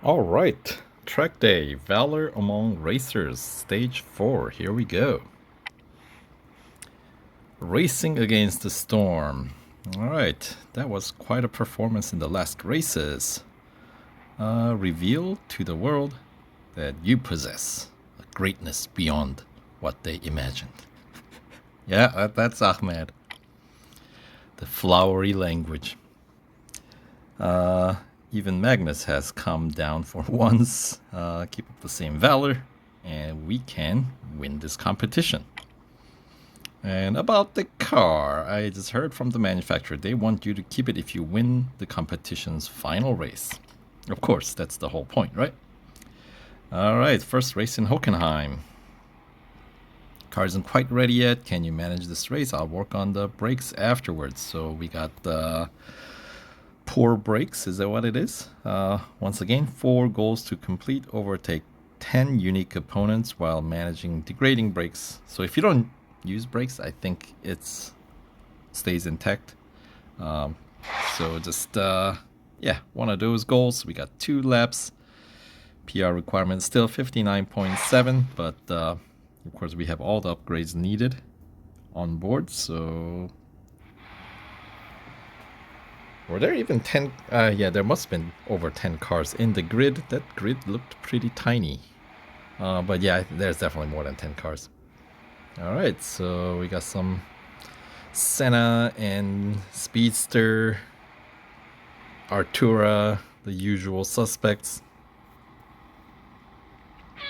All right, track day, Valor Among Racers, stage 4. Here we go. Racing against the storm. All right, that was quite a performance in the last races. Reveal to the world that you possess a greatness beyond what they imagined. Yeah, that's Ahmed. The flowery language. Even Magnus has come down for once. Keep up the same valor, and we can win this competition. And about the car, I just heard from the manufacturer. They want you to keep it if you win the competition's final race. Of course, that's the whole point, right? All right, first race in Hockenheim. Car isn't quite ready yet. Can you manage this race? I'll work on the brakes afterwards. So we got the poor brakes. Is that what it is? Once again, 4 goals to complete. Overtake 10 unique opponents while managing degrading brakes. So if you don't use brakes, I think it's stays intact. So just yeah, one of those goals. We got 2 laps. PR requirement still 59.7, but of course we have all the upgrades needed on board. So were there even 10? Yeah, there must have been over 10 cars in the grid. That grid looked pretty tiny. But yeah, there's definitely more than 10 cars. All right, so we got some Senna and Speedster, Artura, the usual suspects.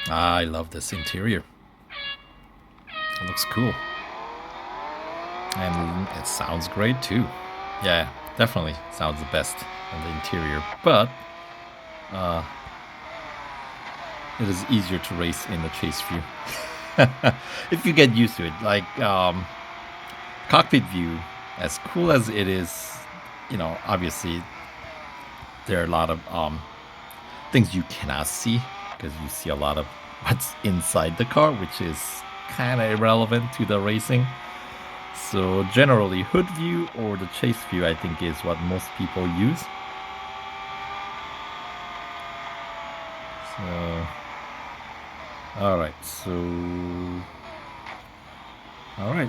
I love this interior. It looks cool. And it sounds great too. Yeah, definitely sounds the best in the interior. But it is easier to race in the chase view. If you get used to it. Like cockpit view, as cool as it is, obviously there are a lot of things you cannot see because you see a lot of what's inside the car, which is kind of irrelevant to the racing. So generally, hood view or the chase view, I think, is what most people use. So, all right,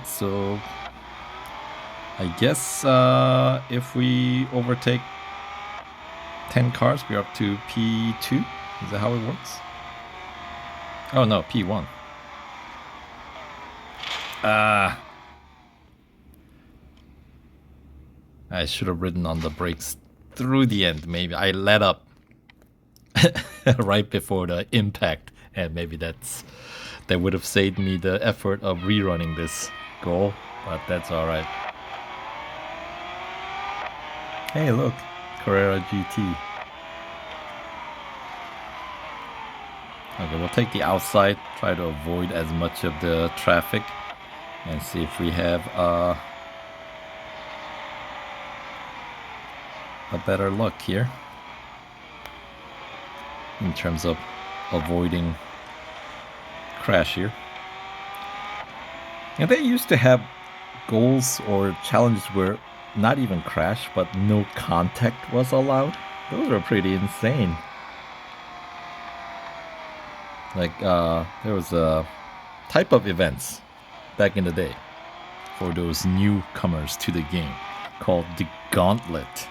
so I guess if we overtake 10 cars, we're up to P2. Is that how it works? Oh no, P1. I should have ridden on the brakes through the end. Maybe I let up right before the impact, and maybe that would have saved me the effort of rerunning this goal, but that's all right. Hey, look, Carrera GT. Okay, we'll take the outside, try to avoid as much of the traffic, and see if we have a better luck here in terms of avoiding crash here. And they used to have goals or challenges where not even crash, but no contact was allowed. Those are pretty insane. Like there was a type of events back in the day for those newcomers to the game called the Gauntlet.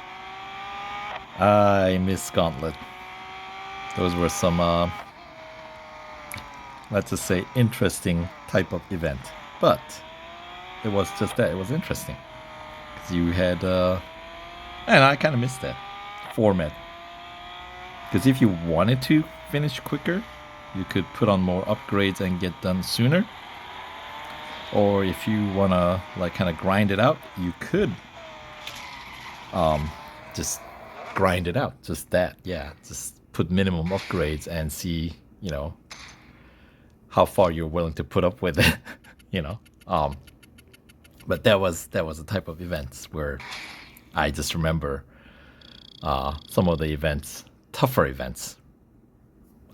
I miss Gauntlet. Those were some, let's just say, interesting type of event. But it was just that. It was interesting. Because you had, and I kind of missed that format. Because if you wanted to finish quicker, you could put on more upgrades and get done sooner. Or if you want to, like, kind of grind it out, you could just grind it out. Just that, yeah. Just put minimum upgrades and see, how far you're willing to put up with it, But that was a type of events where I just remember some of the events, tougher events.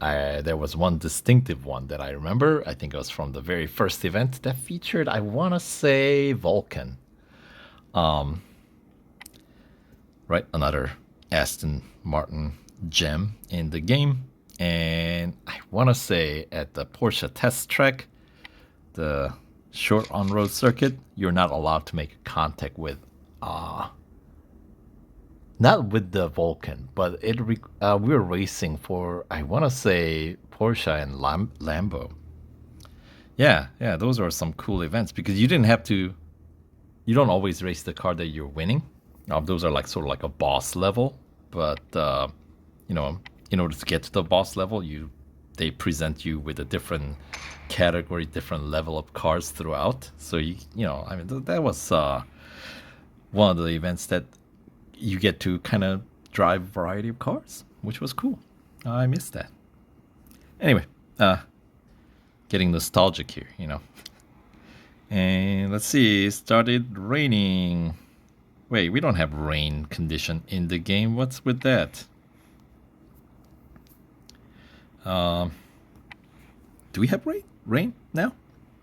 There was one distinctive one that I remember. I think it was from the very first event that featured, I want to say, Vulcan. Right, another Aston Martin gem in the game. And I want to say at the Porsche test track, the short on-road circuit, you're not allowed to make contact with, not with the Vulcan, but we were racing for, I want to say, Porsche and Lambo. Yeah, those are some cool events because you didn't have to. You don't always race the car that you're winning. Those are like sort of like a boss level, but you know, in order to get to the boss level, they present you with a different category, different level of cars throughout. So I mean, that was one of the events that you get to kind of drive a variety of cars, which was cool. I missed that. Anyway, getting nostalgic here, And let's see, it started raining. Wait, we don't have rain condition in the game. What's with that? Do we have rain now?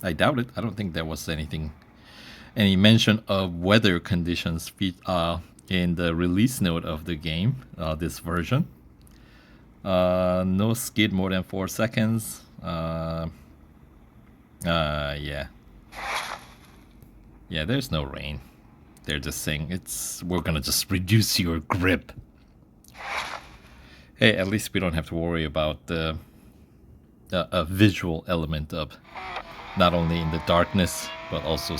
I doubt it. I don't think there was any mention of weather conditions in the release note of the game, this version. No skid more than 4 seconds. Yeah. Yeah, there's no rain. They're just saying we're gonna just reduce your grip. Hey, at least we don't have to worry about a visual element of not only in the darkness, but also,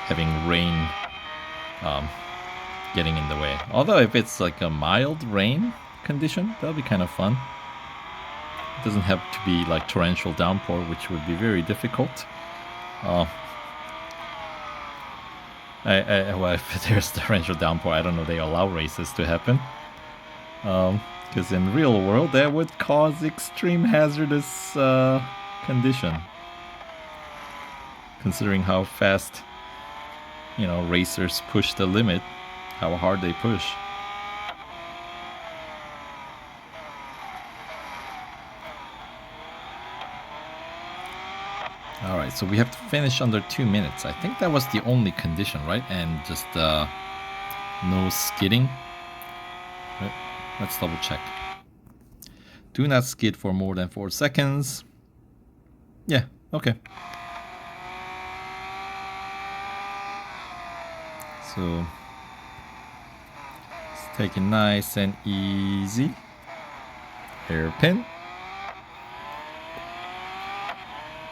having rain getting in the way. Although if it's like a mild rain condition, that'll be kind of fun. It doesn't have to be like torrential downpour, which would be very difficult. Well, if there's torrential downpour, I don't know they allow races to happen. Because in real world, that would cause extreme hazardous condition. Considering how fast, racers push the limit, how hard they push. Alright, so we have to finish under 2 minutes. I think that was the only condition, right? And just no skidding. Let's double check. Do not skid for more than 4 seconds. Yeah, okay. So, let's take it nice and easy. Hairpin.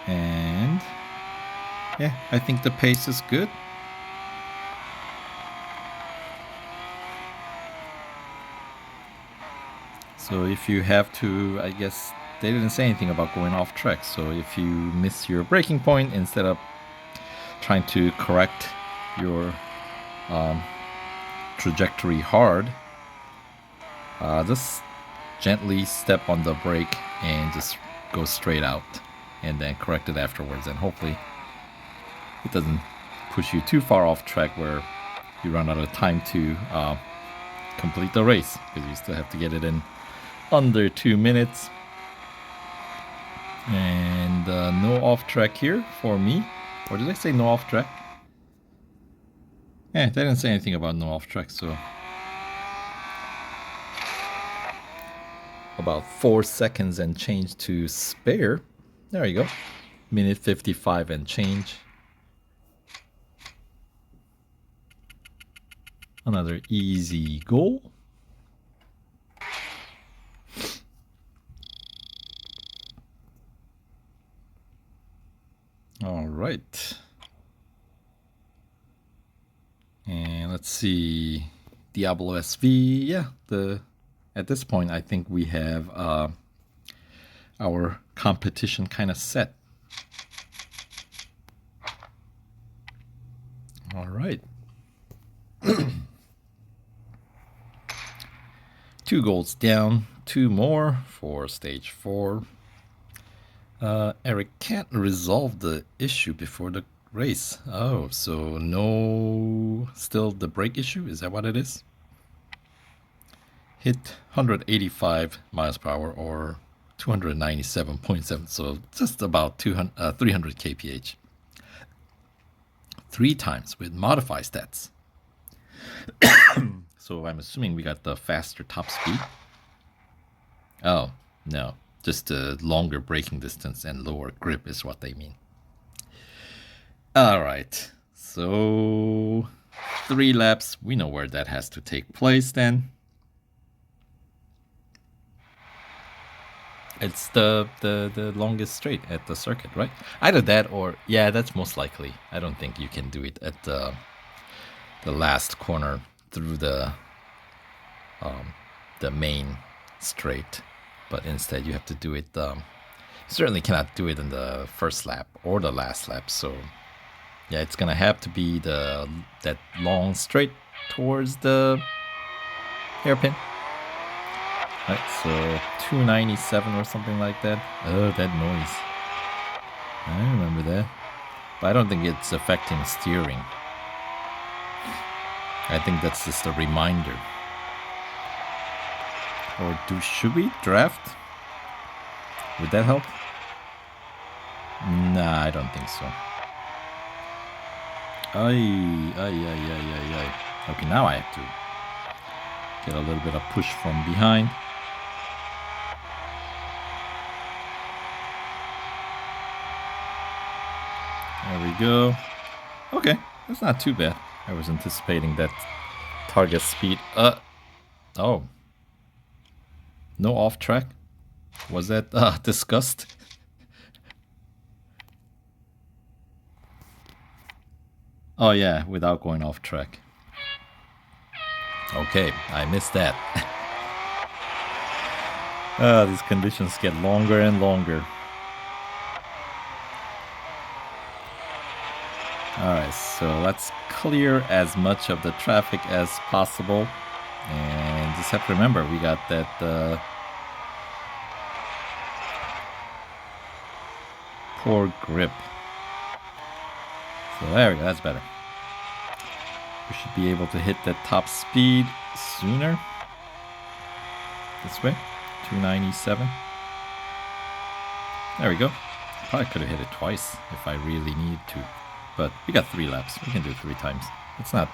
And yeah, I think the pace is good. So if you have to, I guess they didn't say anything about going off track. So if you miss your braking point, instead of trying to correct your trajectory hard, just gently step on the brake and just go straight out. And then correct it afterwards, and hopefully it doesn't push you too far off track where you run out of time to complete the race, because you still have to get it in under 2 minutes. And no off track here for me. Or did I say no off track? Yeah, they didn't say anything about no off track, so about 4 seconds and change to spare. There you go. Minute 55 and change. Another easy goal. All right. And let's see. Diablo SV. Yeah, at this point I think we have our competition kind of set. All right. 2 goals down, 2 more for stage 4. Eric can't resolve the issue before the race. Oh, so still the brake issue? Is that what it is? Hit 185 miles per hour or 297.7, so just about 300 kph. 3 times with modified stats. So I'm assuming we got the faster top speed. Oh, no. Just a longer braking distance and lower grip is what they mean. Alright, so 3 laps. We know where that has to take place then. It's the longest straight at the circuit, right? Either that or, yeah, that's most likely. I don't think you can do it at the last corner through the main straight, but instead you have to do it. You certainly cannot do it in the first lap or the last lap. So yeah, it's gonna have to be that long straight towards the hairpin. Right, so 297 or something like that. Oh, that noise. I remember that. But I don't think it's affecting steering. I think that's just a reminder. Or should we draft? Would that help? Nah, I don't think so. Ay. Okay, now I have to get a little bit of push from behind. There we go. Okay, that's not too bad. I was anticipating that target speed. Oh. No off track? Was that discussed? Oh yeah, without going off track. Okay, I missed that. These conditions get longer and longer. Alright, so let's clear as much of the traffic as possible. And just have to remember, we got that poor grip. So there we go, that's better. We should be able to hit that top speed sooner. This way, 297. There we go. Probably could have hit it twice if I really needed to. But we got 3 laps. We can do it 3 times. It's not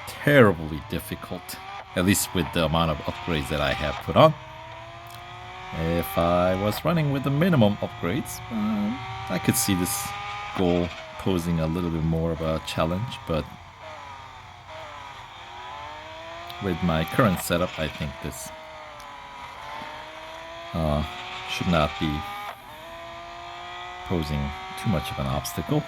terribly difficult, at least with the amount of upgrades that I have put on. If I was running with the minimum upgrades, I could see this goal posing a little bit more of a challenge, but with my current setup, I think this should not be posing too much of an obstacle.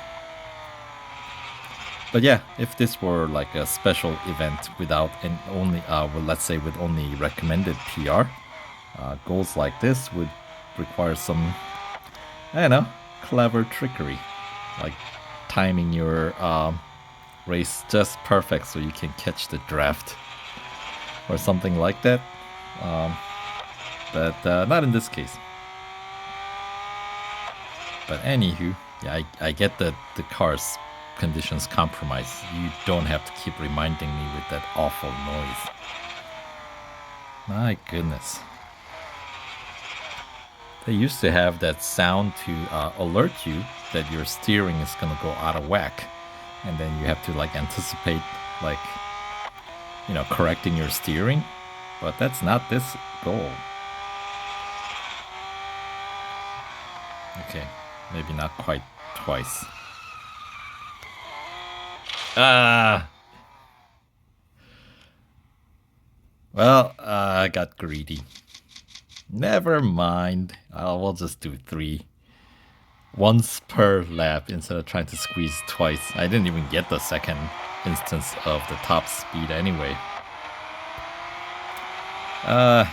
But yeah, if this were like a special event without only, well, let's say with only recommended PR, goals like this would require some, I don't know, clever trickery, like timing your race just perfect so you can catch the draft or something like that. But not in this case. But anywho, yeah, I get that the car's conditions compromise. You don't have to keep reminding me with that awful noise. My goodness. They used to have that sound to alert you that your steering is gonna go out of whack, and then you have to like anticipate, like, you know, correcting your steering. But that's not this goal. Okay, maybe not quite twice. Well, I got greedy. Never mind. We'll just do 3. Once per lap instead of trying to squeeze twice. I didn't even get the second instance of the top speed anyway. But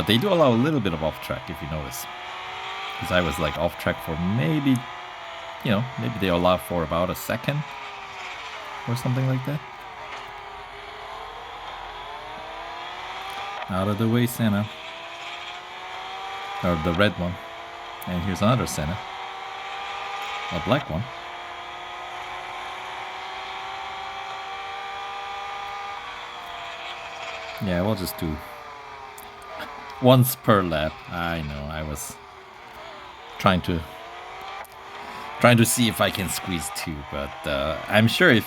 they do allow a little bit of off track if you notice. Because I was like off track for maybe, you know, maybe they allow for about a second or something like that. Out of the way, Senna. Or the red one. And here's another Senna. A black one. Yeah, we'll just do once per lap. I know, I was trying to see if I can squeeze 2, but I'm sure if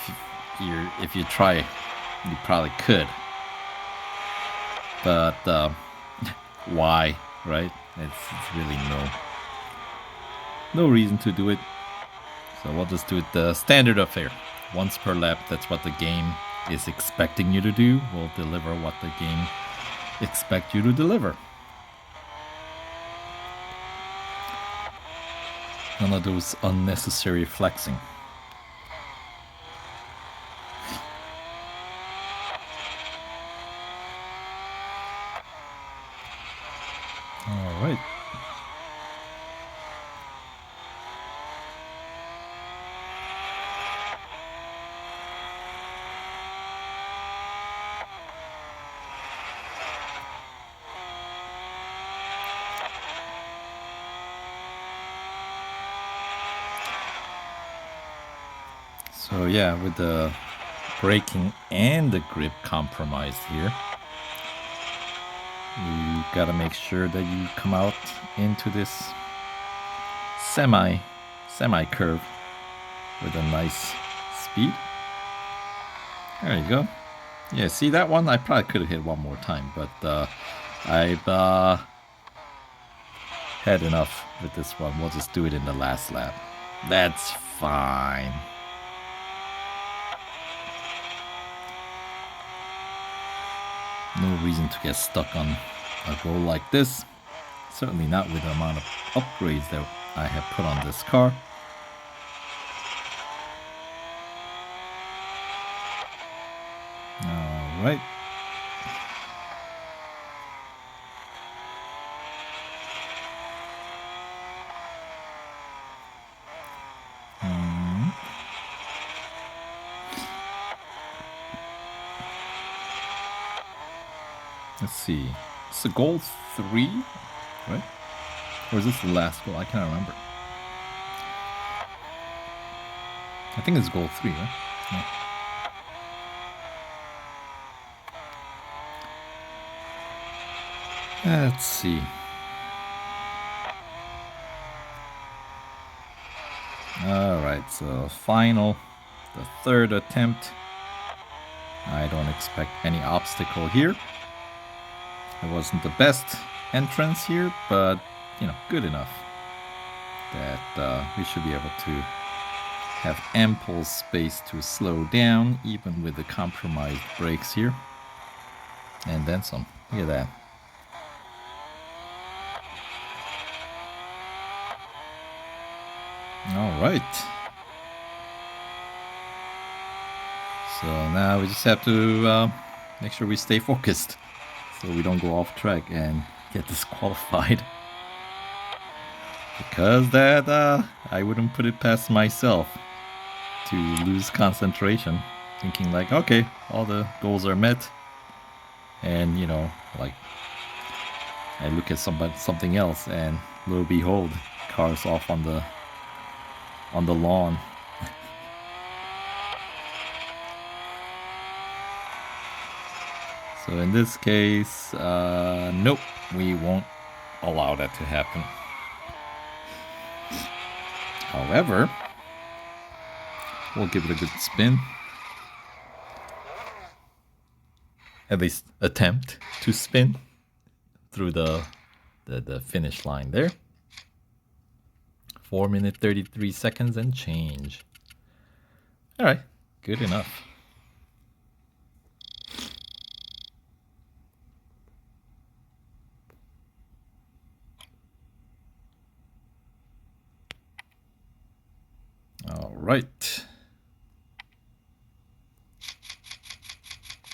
if you try, you probably could. But why, right? It's really no reason to do it. So we'll just do it the standard affair. Once per lap, that's what the game is expecting you to do. We'll deliver what the game expects you to deliver. None of those unnecessary flexing. All right. So yeah, with the braking and the grip compromised here, you gotta make sure that you come out into this semi curve with a nice speed. There you go. Yeah, see that one? I probably could have hit one more time, but I've had enough with this one. We'll just do it in the last lap. That's fine. No reason to get stuck on a goal like this. Certainly not with the amount of upgrades that I have put on this car. All right. Let's see. It's the goal 3, right? Or is this the last goal? I can't remember. I think it's goal 3, right? Yeah. Let's see. Alright, so final, the third attempt. I don't expect any obstacle here. It wasn't the best entrance here, but, you know, good enough that we should be able to have ample space to slow down, even with the compromised brakes here. And then some. Look at that. All right. So now we just have to make sure we stay focused, so we don't go off track and get disqualified. Because that, I wouldn't put it past myself to lose concentration, thinking like, okay, all the goals are met, and you know, like, I look at something else, and lo and behold, car's off on the lawn. So in this case, nope, we won't allow that to happen. However, we'll give it a good spin. At least attempt to spin through the finish line there. 4 minutes 33 seconds and change. All right, good enough. All right.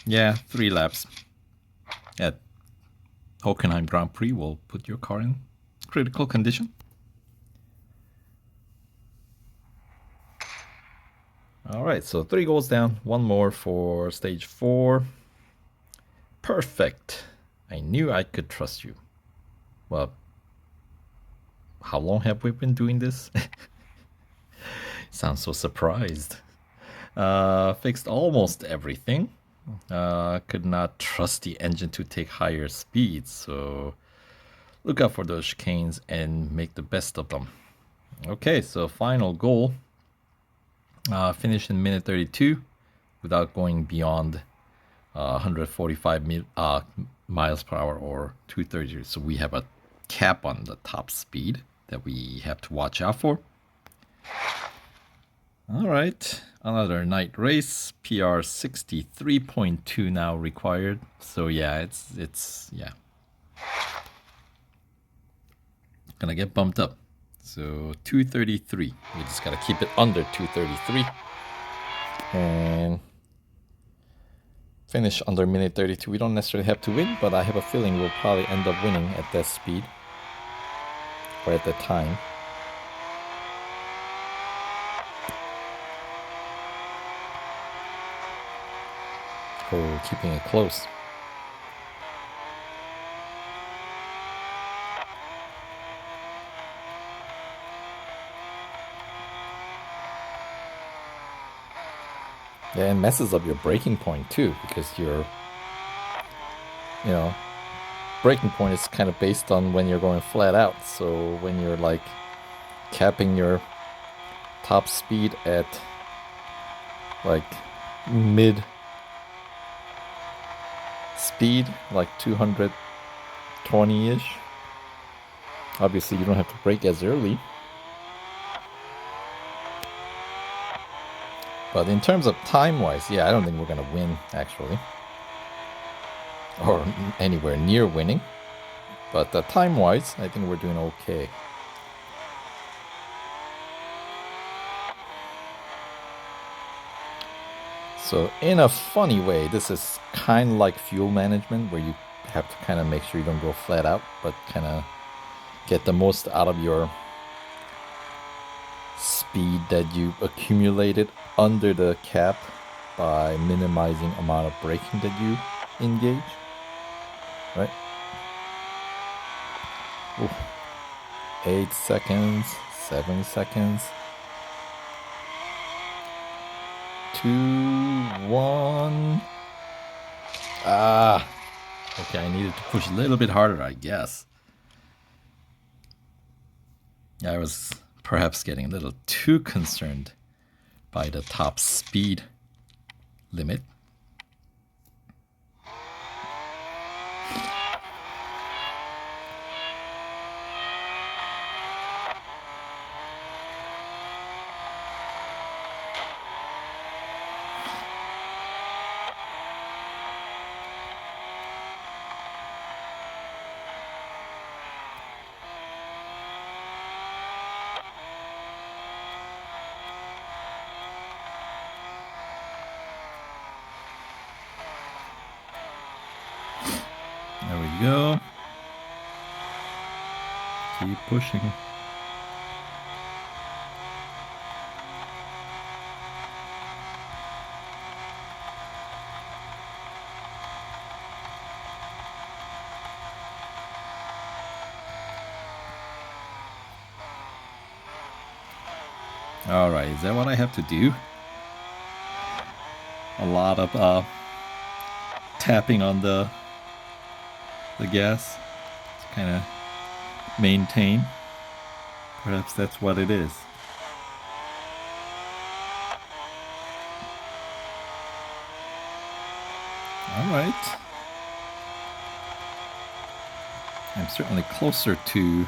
Yeah, 3 laps at Hockenheim Grand Prix will put your car in critical condition. All right, so 3 goals down, 1 more for stage 4. Perfect. I knew I could trust you. Well, how long have we been doing this? Sounds so surprised. Fixed almost everything. Could not trust the engine to take higher speeds, so look out for those chicanes and make the best of them. Okay, so final goal. Finish in minute 32 without going beyond 145 miles per hour or 230. So we have a cap on the top speed that we have to watch out for. All right, another night race. PR 63.2 now required. So yeah, it's gonna get bumped up. So 233. We just gotta keep it under 233 and finish under minute 32. We don't necessarily have to win, but I have a feeling we'll probably end up winning at that speed or at that time. Oh, keeping it close. Yeah, it messes up your braking point too, because your, braking point is kind of based on when you're going flat out. So when you're like capping your top speed at like mid speed, like 220-ish, obviously you don't have to brake as early. But in terms of time-wise, yeah, I don't think we're going to win, actually. Or anywhere near winning. But time-wise, I think we're doing okay. So in a funny way, this is kind of like fuel management, where you have to kind of make sure you don't go flat out, but kind of get the most out of your speed that you accumulated under the cap by minimizing amount of braking that you engage, right? Ooh. 8 seconds, 7 seconds, 2, 1. Okay, I needed to push a little bit harder, I guess. I was perhaps getting a little too concerned by the top speed limit. There we go. Keep pushing. All right, is that what I have to do? A lot of tapping on the gas to kind of maintain. Perhaps that's what it is. All right. I'm certainly closer to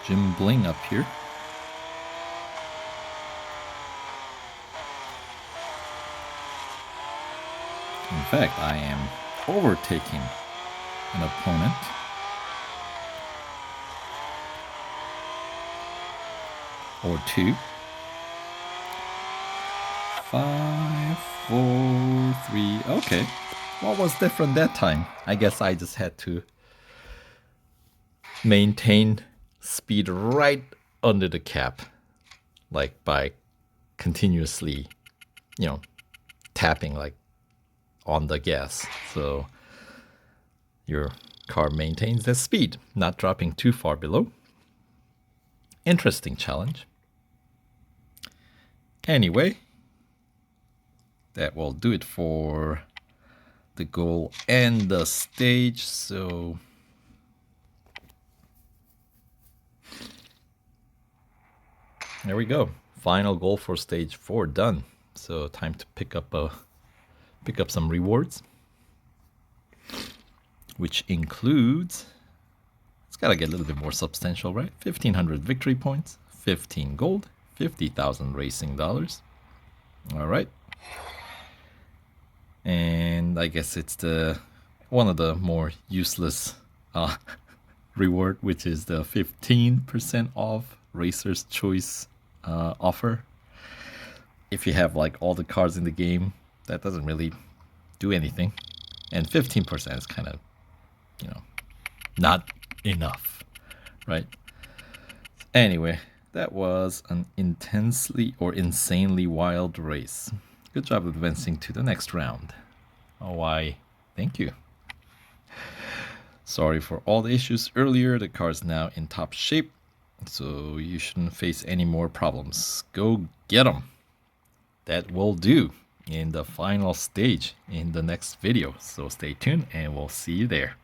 Jim Bling up here. In fact, I am overtaking an opponent. Or two. 5, 4, 3. Okay. What was different that time? I guess I just had to maintain speed right under the cap. Like by continuously, tapping like on the gas. So your car maintains that speed, not dropping too far below. Interesting challenge. Anyway, that will do it for the goal and the stage. So there we go. Final goal for stage 4 done. So time to pick up some rewards, which includes, it's gotta get a little bit more substantial, right? 1,500 victory points, 15 gold, 50,000 racing dollars. All right. And I guess it's one of the more useless reward, which is the 15% off Racer's Choice offer. If you have like all the cards in the game, that doesn't really do anything. And 15% is kind of, not enough, right? Anyway, that was an intensely or insanely wild race. Good job advancing to the next round. Oh, why? Thank you. Sorry for all the issues earlier. The car's now in top shape, so you shouldn't face any more problems. Go get them. That will do in the final stage in the next video. So stay tuned and we'll see you there.